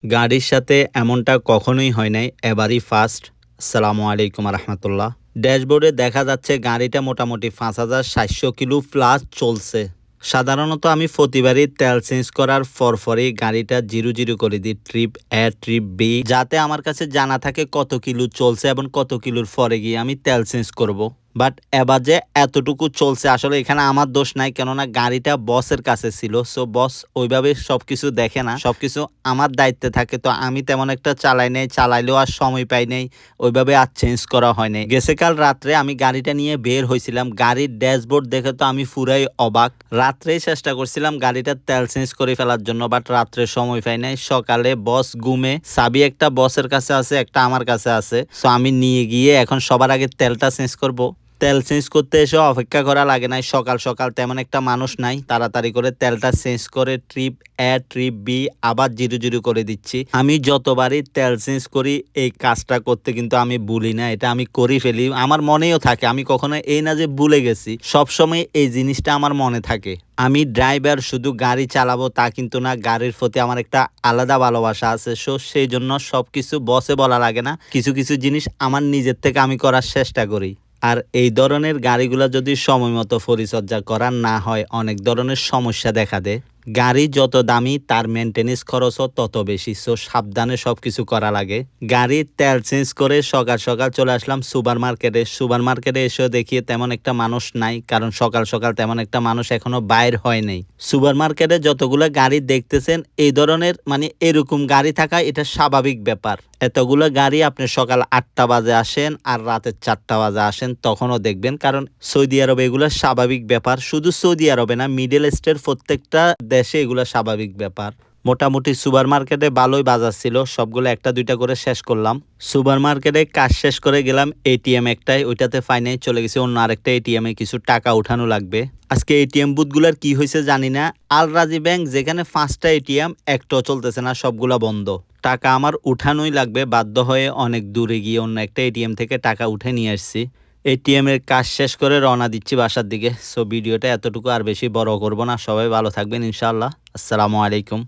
গাড়ির সাথে এমনটা কখনোই হয় নাই, এবারই ফার্স্ট। আসসালামু আলাইকুম রহমতুল্লাহ। ড্যাশবোর্ডে দেখা যাচ্ছে গাড়িটা মোটামুটি ৫,৭০০ কিলো প্লাস চলছে। সাধারণত আমি প্রতিবারই তেল চেঞ্জ করার পরপরই গাড়িটা জিরো জিরো করে দিই, ট্রিপ এ ট্রিপ বি, যাতে আমার কাছে জানা থাকে কত কিলো চলছে এবং কত কিলোর পরে গিয়ে আমি তেল চেঞ্জ করব। বাট এবার যে এতটুকু চলছে, আসলে এখানে আমার দোষ নাই, কেননা গাড়িটা বসের কাছে ছিল। সো বস ওইভাবে সবকিছু দেখে না, সবকিছু আমার দায়িত্বে থাকে। তো আমি তেমন একটা চালাই নাই, চালাইলেও আর সময় পাই নাই, ওইভাবে আর চেঞ্জ করা হয় নাই। গেছে কাল রাত্রে আমি গাড়িটা নিয়ে বের হয়েছিলাম, গাড়ির ড্যাশবোর্ড দেখে তো আমি পুরাই অবাক। রাত্রেই চেষ্টা করছিলাম গাড়িটার তেল চেঞ্জ করে ফেলার জন্য, বাট রাত্রে সময় পাই নাই। সকালে বস ঘুমে, চাবি একটা বসের কাছে আছে, একটা আমার কাছে আছে। সো আমি নিয়ে গিয়ে এখন সবার আগে তেলটা চেঞ্জ করব। তেল চেঞ্জ করতে এসে অপেক্ষা করা লাগে নাই, সকাল সকাল তেমন একটা মানুষ নাই, তাড়াতাড়ি করে তেলটা চেঞ্জ করে ট্রিপ এ ট্রিপ বি আবার জিরো জিরো করে দিচ্ছি। আমি যতবারই তেল চেঞ্জ করি এই কাজটা করতে কিন্তু আমি ভুলি না, এটা আমি করি ফেলি, আমার মনেও থাকে। আমি কখনো এই না যে ভুলে গেছি, সবসময় এই জিনিসটা আমার মনে থাকে। আমি ড্রাইভার, শুধু গাড়ি চালাবো তা কিন্তু না, গাড়ির প্রতি আমার একটা আলাদা ভালোবাসা আছে। সো সেই জন্য সবকিছু বসে বলা লাগে না, কিছু কিছু জিনিস আমার নিজের থেকে আমি করার চেষ্টা করি। আর এই ধরনের গাড়িগুলো যদি সময় মতো পরিচর্যা করা না হয়, অনেক ধরনের সমস্যা দেখা দেয়। গাড়ি যত দামি তার মেনটেন্যান্স খরচও তত বেশি। সো সাবধানে সবকিছু করা লাগে। গাড়ির তেল চেঞ্জ করে সকাল সকাল চলে আসলাম সুপার মার্কেটে। সুপার মার্কেটে এসেও দেখি তেমন একটা মানুষ নাই, কারণ সকাল সকাল তেমন একটা মানুষ এখনো বাইর হয় নাই। সুপার মার্কেটে যতগুলো গাড়ি দেখতেছেন, এই ধরনের এরকম গাড়ি থাকা এটা স্বাভাবিক ব্যাপার। এতগুলো গাড়ি আপনি সকাল ৮টা বাজে আসেন আর রাতের ৪টা বাজে আসেন, তখনও দেখবেন। কারণ সৌদি আরবে এগুলো স্বাভাবিক ব্যাপার। শুধু সৌদি আরবে না, মিডল ইস্টের প্রত্যেকটা দেশে এগুলো স্বাভাবিক ব্যাপার। মোটামুটি সুপার মার্কেটে ভালোই বাজার ছিল, সবগুলো একটা দুইটা করে শেষ করলাম। সুপার মার্কেটে কাজ শেষ করে গেলাম এটিএম একটাই, ওইটাতে ফাইনাই চলে গেছে অন্য আরেকটা এটিএম এ কিছু টাকা উঠানো লাগবে। আজকে এটিএম বুথগুলোর কি হয়েছে জানি না। আল রাজি ব্যাংক, যেখানে 5টা এটিএম, একটাও চলতেছে না, সবগুলা বন্ধ। টাকা আমার উঠানোই লাগবে, বাধ্য হয়ে অনেক দূরে গিয়ে অন্য একটা এটিএম থেকে টাকা উঠে নিয়ে আসছি। এটিএম এর কাজ শেষ করে রওনা দিচ্ছি বাসার দিকে। সো ভিডিওটা এতটুকু, আর বেশি বড় করব না। সবাই ভালো থাকবেন ইনশাআল্লাহ। আসসালামু আলাইকুম।